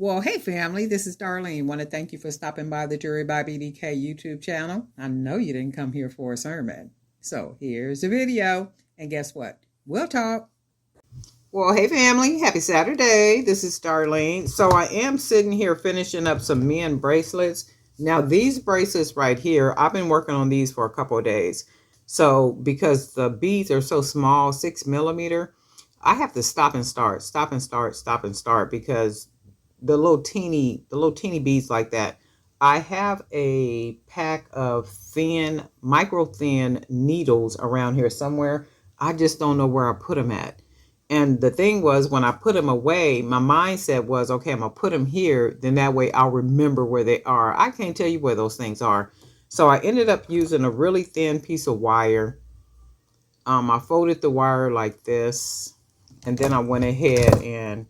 Well, hey family, this is Darlene. Want to thank you for stopping by the Jury by BDK YouTube channel. I know you didn't come here for a sermon. So here's the video. And guess what? We'll talk. Well, hey family, happy Saturday. This is Darlene. So I am sitting here finishing up some men bracelets. Now these bracelets right here, I've been working on these for a couple of days. So because the beads are so small, 6 millimeter, I have to stop and start, stop and start, stop and start because the little teeny beads like that. I have a pack of thin, micro thin needles around here somewhere. I just don't know where I put them at. And the thing was, when I put them away, my mindset was, okay, I'm going to put them here. Then that way I'll remember where they are. I can't tell you where those things are. So I ended up using a really thin piece of wire. I folded the wire like this. And then I went ahead and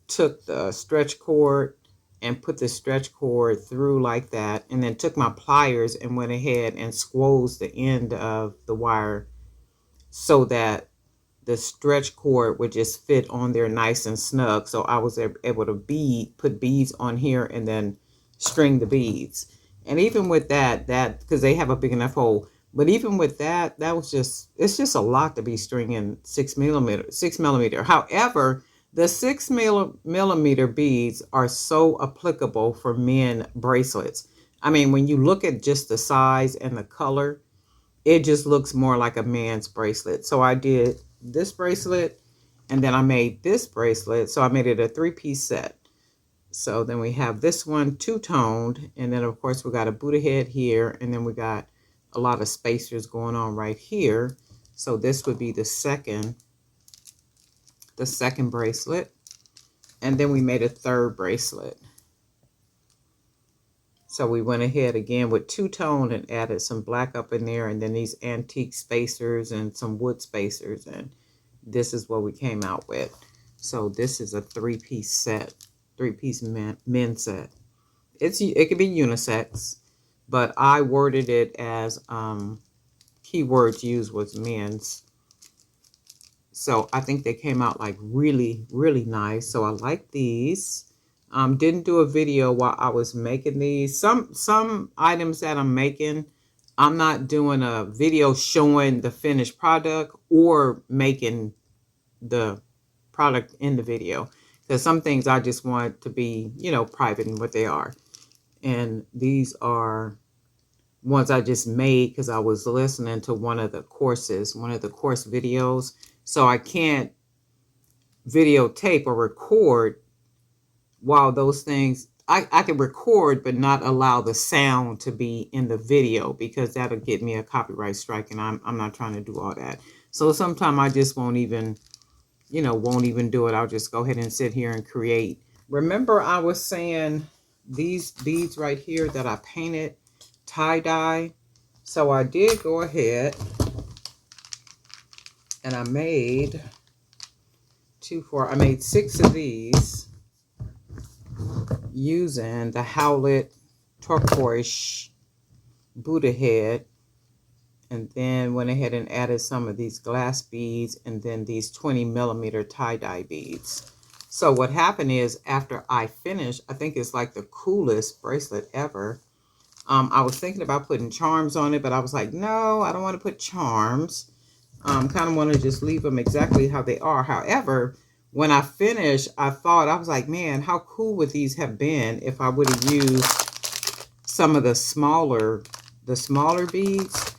took the stretch cord and put the stretch cord through like that, and then took my pliers and went ahead and squoze the end of the wire so that the stretch cord would just fit on there nice and snug. So I was able to put beads on here and then string the beads. And even with that because they have a big enough hole, but even with that was it's just a lot to be stringing 6 millimeter. However, the 6 millimeter beads are so applicable for men bracelets. I mean, when you look at just the size and the color, it just looks more like a man's bracelet. So I did this bracelet and then I made this bracelet. So I made it a 3-piece set. So then we have this one two-toned, and then of course we got a Buddha head here, and then we got a lot of spacers going on right here. So this would be the second bracelet. And then we made a third bracelet. So we went ahead again with two-tone and added some black up in there, and then these antique spacers and some wood spacers, and this is what we came out with. So this is a 3-piece set, 3-piece men set. It could be unisex, but I worded it as keywords used was men's. So I think they came out like really, really nice. So I like these. Didn't do a video while I was making these. Some items that I'm making, I'm not doing a video showing the finished product or making the product in the video. Because some things I just want to be, private in what they are. And these are ones I just made because I was listening to one of the course videos. So I can't videotape or record while those things, I can record but not allow the sound to be in the video because that'll get me a copyright strike, and I'm not trying to do all that. So sometimes I just won't even do it. I'll just go ahead and sit here and create. Remember I was saying these beads right here that I painted tie-dye. So I did go ahead and I made 6 of these using the Howlett turquoise Buddha head, and then went ahead and added some of these glass beads and then these 20-millimeter tie-dye beads. So what happened is, after I finished, I think it's like the coolest bracelet ever. I was thinking about putting charms on it, but I was like, no, I don't want to put charms. Kind of want to just leave them exactly how they are. However, when I finished, I was like, man, how cool would these have been if I would have used some of the smaller beads,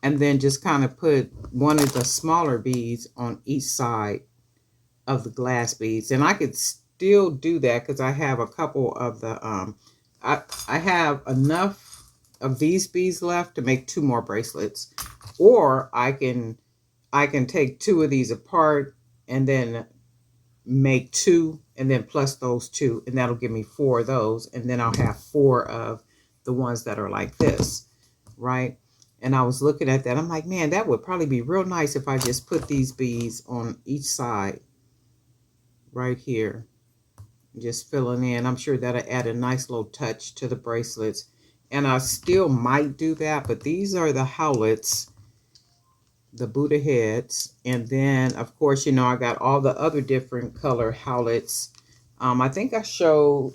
and then just kind of put one of the smaller beads on each side of the glass beads. And I could still do that because I have a couple of the, I have enough of these beads left to make 2 more bracelets. Or I can take 2 of these apart and then make 2 and then plus those 2, and that'll give me 4 of those, and then I'll have 4 of the ones that are like this, right? And I was looking at that, I'm like, man, that would probably be real nice if I just put these beads on each side right here, just filling in. I'm sure that'll add a nice little touch to the bracelets, and I still might do that. But these are the Howletts, the Buddha heads, and then of course, I got all the other different color Howletts I think I showed,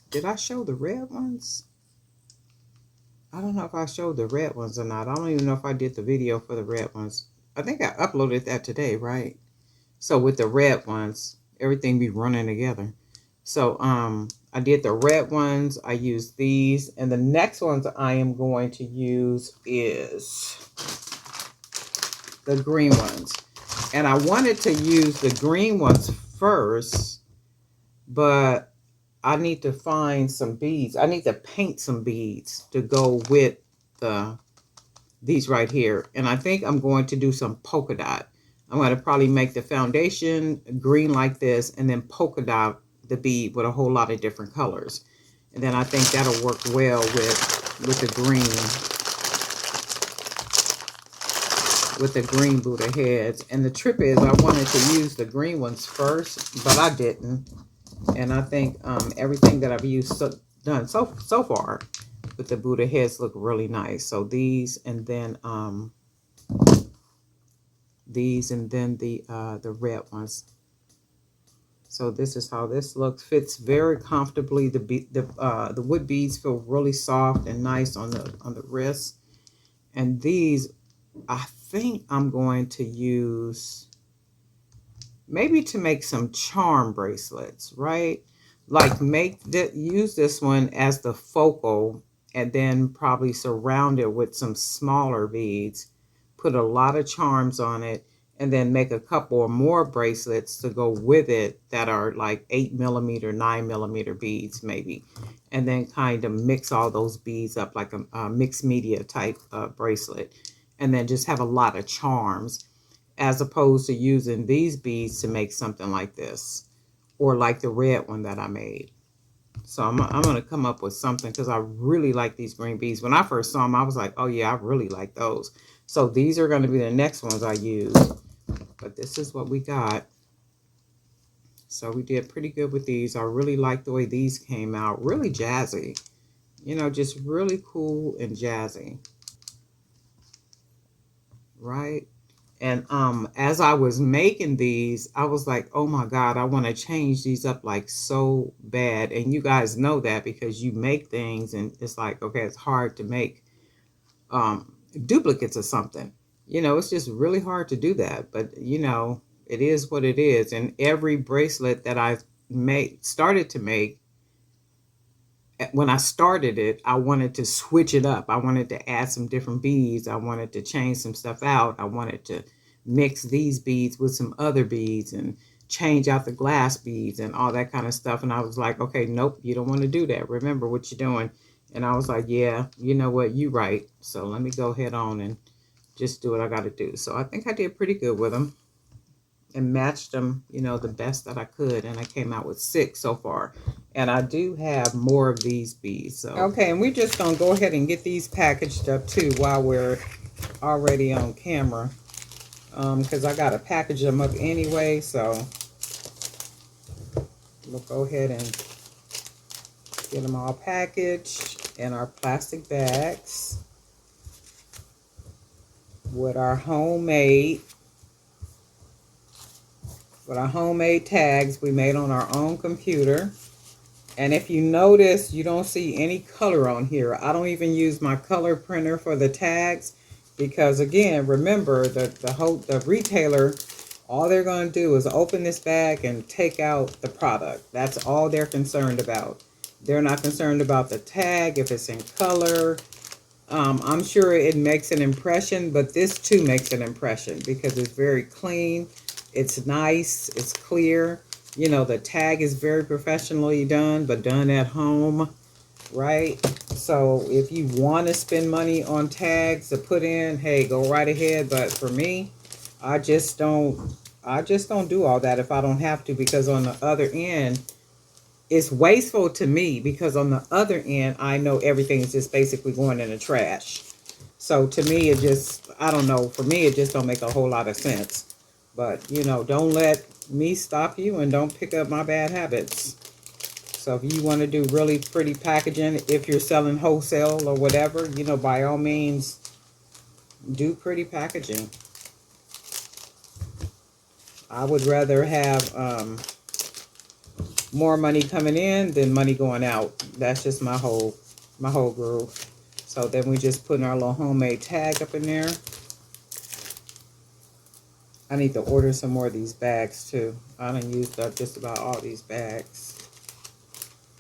did I show the red ones? I don't know if I showed the red ones or not. I don't even know if I did the video for the red ones. I think I uploaded that today, right? So with the red ones, everything be running together. So I did the red ones. I used these. And the next ones I am going to use is the green ones. And I wanted to use the green ones first, but I need to find some beads. I need to paint some beads to go with these right here. And I think I'm going to do some polka dot. I'm going to probably make the foundation green like this and then polka dot the bead with a whole lot of different colors. And then I think that'll work well with the green Buddha heads. And the trip is I wanted to use the green ones first, but I didn't. And I think everything that I've done so far with the Buddha heads look really nice. So these and then the red ones. So this is how this looks. Fits very comfortably. The wood beads feel really soft and nice on the wrist. And these, I think I'm going to use maybe to make some charm bracelets, right? Like use this one as the focal and then probably surround it with some smaller beads, put a lot of charms on it, and then make a couple or more bracelets to go with it that are like 8mm, 9mm beads maybe, and then kind of mix all those beads up like a mixed media type bracelet, and then just have a lot of charms, as opposed to using these beads to make something like this or like the red one that I made. So I'm going to come up with something because I really like these green beads. When I first saw them, I was like, oh yeah, I really like those. So these are going to be the next ones I use. But this is what we got. So we did pretty good with these. I really like the way these came out. Really jazzy. You know, just really cool and jazzy. Right? And as I was making these, I was like, oh my God, I want to change these up like so bad. And you guys know that because you make things and it's like, okay, it's hard to make duplicates of something. You know, it's just really hard to do that. But, you know, it is what it is. And every bracelet that I've started to make, when I started it, I wanted to switch it up. I wanted to add some different beads. I wanted to change some stuff out. I wanted to mix these beads with some other beads and change out the glass beads and all that kind of stuff. And I was like, okay, nope, you don't want to do that. Remember what you're doing. And I was like, yeah, you know what? You right. So let me go ahead on and just do what I got to do. So I think I did pretty good with them and matched them, you know, the best that I could. And I came out with 6 so far. And I do have more of these beads. So okay, and we're just going to go ahead and get these packaged up too while we're already on camera. Because I got to package them up anyway. So we'll go ahead and get them all packaged in our plastic bags with our homemade tags we made on our own computer. And if you notice, you don't see any color on here. I don't even use my color printer for the tags because, again, remember the retailer, all they're going to do is open this bag and take out the product. That's all they're concerned about. They're not concerned about the tag, if it's in color. I'm sure it makes an impression, but this too makes an impression because it's very clean. It's nice. It's clear. You know, the tag is very professionally done, but done at home, right? So if you want to spend money on tags to put in, hey, go right ahead. But for me, I just don't do all that if I don't have to, because on the other end, it's wasteful to me because on the other end, I know everything is just basically going in the trash. So to me, it just, I don't know, for me, it just don't make a whole lot of sense. But, you know, don't let me stop you and don't pick up my bad habits. So if you want to do really pretty packaging, if you're selling wholesale or whatever, you know, by all means, do pretty packaging. I would rather have more money coming in than money going out. That's just my whole groove. So then we just put our little homemade tag up in there. I need to order some more of these bags too. I done used up just about all these bags.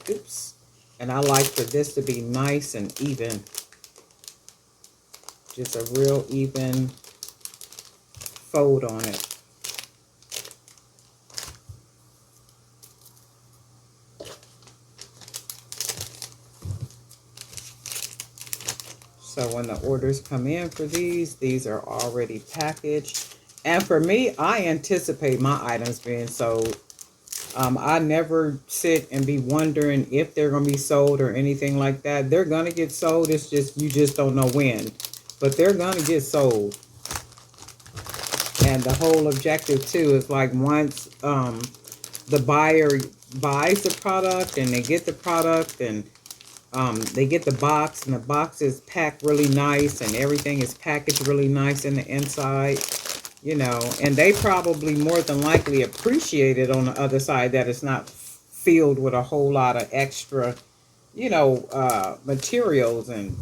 Oops. And I like for this to be nice and even. Just a real even fold on it. So when the orders come in for these are already packaged. And for me, I anticipate my items being sold. I never sit and be wondering if they're going to be sold or anything like that. They're going to get sold. It's just, you just don't know when. But they're going to get sold. And the whole objective too is like once the buyer buys the product and they get the product and they get the box, and the box is packed really nice and everything is packaged really nice in the inside, you know, and they probably more than likely appreciate it on the other side that it's not filled with a whole lot of extra, you know, materials and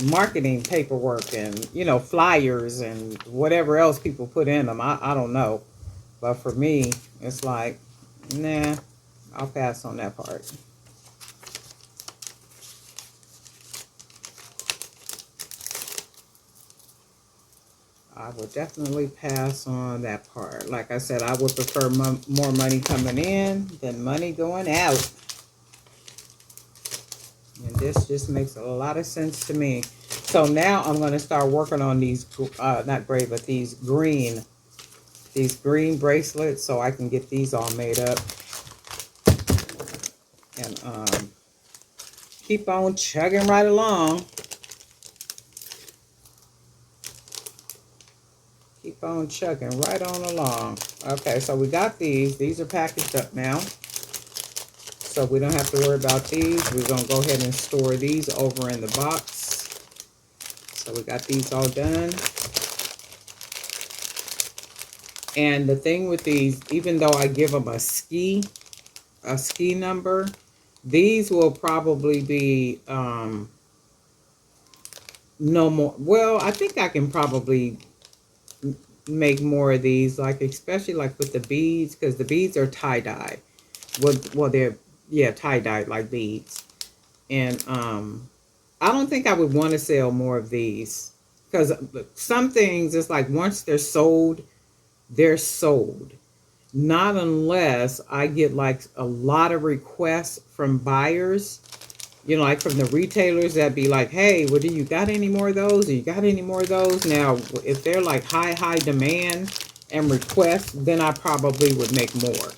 marketing paperwork and, you know, flyers and whatever else people put in them. I don't know. But for me, it's like, nah, I'll pass on that part. I would definitely pass on that part. Like I said, I would prefer more money coming in than money going out. And this just makes a lot of sense to me. So now I'm going to start working on these, not gray, but these green bracelets so I can get these all made up. And keep on chugging right along. Keep on chugging right on along. Okay, so we got these. These are packaged up now. So we don't have to worry about these. We're going to go ahead and store these over in the box. So we got these all done. And the thing with these, even though I give them a ski number, these will probably be no more. Well, I think I can probably make more of these, like especially like with the beads, because the beads are tie-dye. Well, they're, yeah, tie-dye like beads. And I don't think I would want to sell more of these, because some things, it's like once they're sold, they're sold. Not unless I get like a lot of requests from buyers, you know, like from the retailers that be like, hey, well, do you got any more of those? Do you got any more of those? Now, if they're like high demand and requests, then I probably would make more.